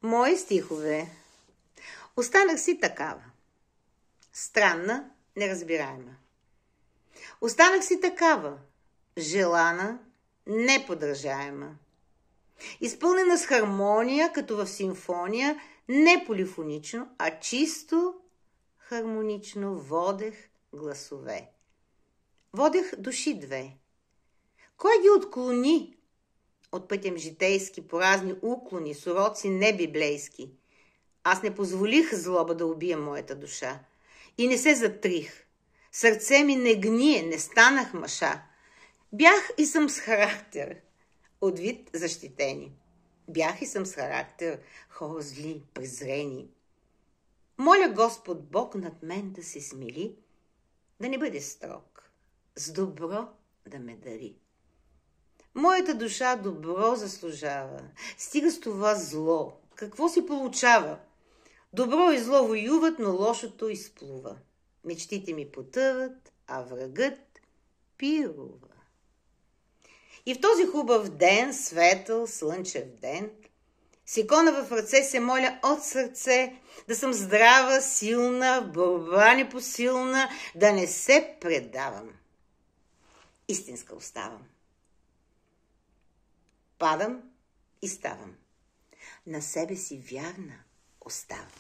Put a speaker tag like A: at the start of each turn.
A: Мои стихове. Останах си такава. Странна, неразбираема. Останах си такава. Желана, неподражаема. Изпълнена с хармония, като в симфония, не полифонично, а чисто хармонично водех гласове. Водех души две. Кой ги отклони от пътям житейски по разни уклони, с уроци небиблейски? Аз не позволих злоба да убия моята душа и не се затрих. Сърце ми не гние, не станах маша. Бях и съм с характер, от вид защитени. Бях и съм с характер, хора зли, презрени. Моля Господ Бог над мен да се смили, да не бъде строг, с добро да ме дари. Моята душа добро заслужава, стига с това зло. Какво си получава? Добро и зло воюват, но лошото изплува. Мечтите ми потъват, а врагът пирува. И в този хубав ден, светъл, слънчев ден, с икона в ръце се моля от сърце да съм здрава, силна, в борба непосилна, да не се предавам. Истинска оставам. Падам и ставам. На себе си вярна оставам.